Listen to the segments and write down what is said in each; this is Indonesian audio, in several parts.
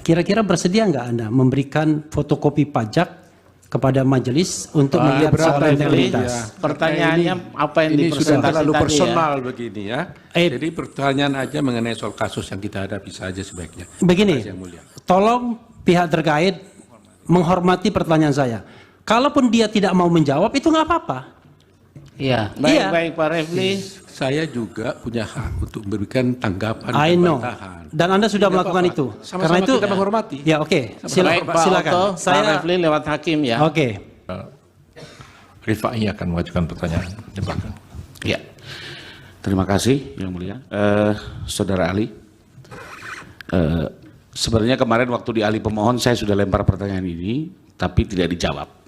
Kira-kira bersedia nggak Anda memberikan fotokopi pajak kepada majelis untuk melihat soal integritas? Ya. Pertanyaannya apa yang ini sudah dipresentasi terlalu tadi personal ya? begini ya. Jadi pertanyaan aja mengenai soal kasus yang kita hadapi saja sebaiknya. Begini, Yang mulia. tolong pihak terkait menghormati pertanyaan saya. Kalaupun dia tidak mau menjawab itu nggak apa-apa. Iya, Iya. baik Pak Refli. Saya juga punya hak untuk memberikan tanggapan I dan know. bantahan. Dan Anda sudah Tidak melakukan apa-apa. itu. Sama-sama Karena itu kita menghormati. Ya oke, Baik Pak silakan. Otto, Pak Refli lewat hakim ya. Oke. Rifai akan mengajukan pertanyaan. Silakan. Ya, terima kasih Yang Mulia. Saudara ahli, sebenarnya kemarin waktu di ahli pemohon saya sudah lempar pertanyaan ini, tapi tidak dijawab.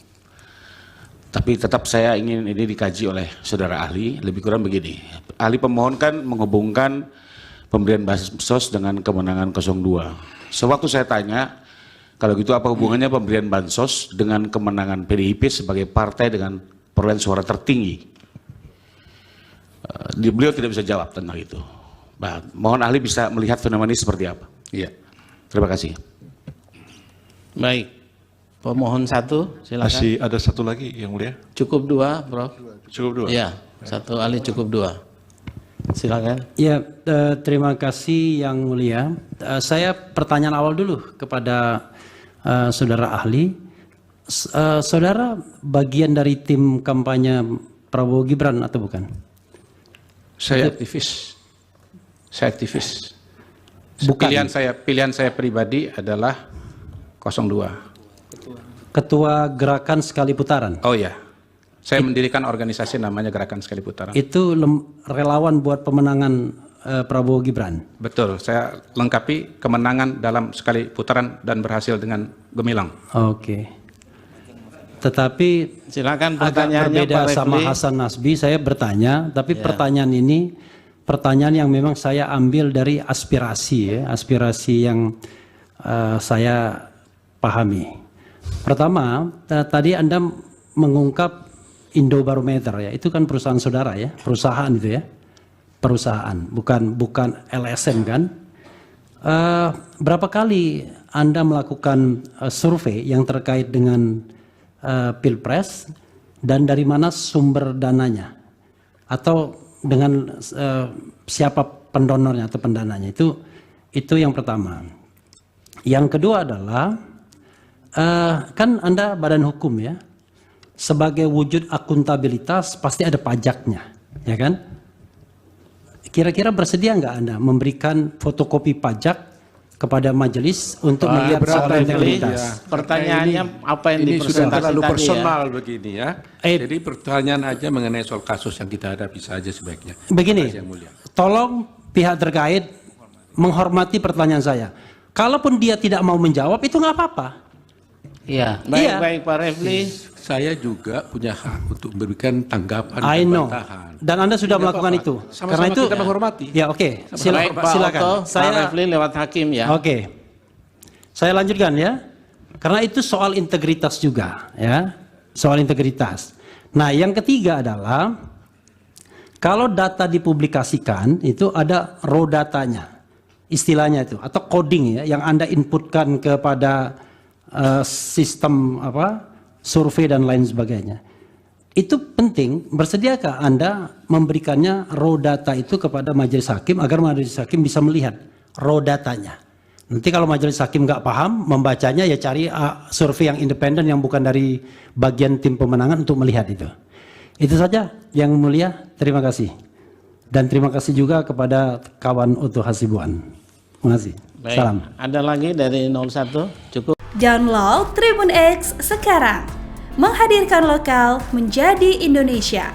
Tapi tetap saya ingin ini dikaji oleh saudara ahli, lebih kurang begini. Ahli pemohon kan menghubungkan pemberian bansos dengan kemenangan 02. Sewaktu saya tanya, kalau gitu apa hubungannya pemberian bansos dengan kemenangan PDIP sebagai partai dengan perolehan suara tertinggi? Beliau tidak bisa jawab tentang itu. Nah, mohon ahli bisa melihat fenomena ini seperti apa. Iya. Terima kasih. Baik. Pemohon 1, silakan. Masih ada satu lagi Yang Mulia. Cukup 2, Prof. Cukup 2. Ya, satu ahli cukup 2. Silakan. Ya, terima kasih Yang Mulia. Saya pertanyaan awal dulu kepada saudara ahli. Saudara bagian dari tim kampanye Prabowo Gibran atau bukan? Saya aktivis. Saya aktivis. Bukan. Pilihan saya pribadi adalah 02. Ketua Gerakan Sekali Putaran. Oh ya. Saya mendirikan organisasi namanya Gerakan Sekali Putaran. Itu relawan buat pemenangan Prabowo Gibran. Betul, saya lengkapi kemenangan dalam sekali putaran dan berhasil dengan gemilang. Oke. Tetapi Silakan agak pertanyaannya berbeda Pak sama Refli. Hasan Nasbi, saya bertanya, tapi pertanyaan ini pertanyaan yang memang saya ambil dari aspirasi ya, aspirasi yang saya pahami. Pertama, tadi Anda mengungkap Indobarometer ya, itu kan perusahaan saudara ya, perusahaan itu ya, perusahaan, bukan LSM kan. Berapa kali Anda melakukan survei yang terkait dengan Pilpres dan dari mana sumber dananya atau dengan siapa pendonornya atau pendananya, itu yang pertama. Yang kedua adalah kan Anda badan hukum ya, sebagai wujud akuntabilitas pasti ada pajaknya, ya kan? Kira-kira bersedia nggak Anda memberikan fotokopi pajak kepada majelis untuk melihat soal integritas? Ya. Pertanyaannya apa yang Ini sudah dipresentasi terlalu tadi personal begini ya. Eh. Jadi pertanyaan aja mengenai soal kasus yang kita hadapi saja sebaiknya. Begini, Yang mulia. tolong pihak terkait menghormati pertanyaan saya. Kalaupun dia tidak mau menjawab itu nggak apa-apa. Iya, Iya. baik Pak Refli. Saya juga punya hak untuk memberikan tanggapan I dan know. bantahan. Dan Anda sudah Tidak melakukan apa-apa. itu. Sama-sama Karena itu kita menghormati. Ya oke, Baik Pak silakan. Otto, Pak Refli lewat hakim ya. Oke. Saya lanjutkan ya. Karena itu soal integritas juga ya. Soal integritas. Nah, yang ketiga adalah kalau data dipublikasikan itu ada raw datanya. Istilahnya itu atau coding ya yang Anda inputkan kepada sistem survei dan lain sebagainya. Itu penting. Bersediakah Anda memberikannya raw data itu kepada majelis hakim agar majelis hakim bisa melihat raw datanya? Nanti kalau majelis hakim nggak paham membacanya ya cari survei yang independen yang bukan dari bagian tim pemenangan untuk melihat itu. Itu saja Yang Mulia. Terima kasih. Dan terima kasih juga kepada kawan Otto Hasibuan. Terima kasih. Baik. Salam. Ada lagi dari 01? Cukup. Download Tribun X sekarang. Menghadirkan lokal menjadi Indonesia.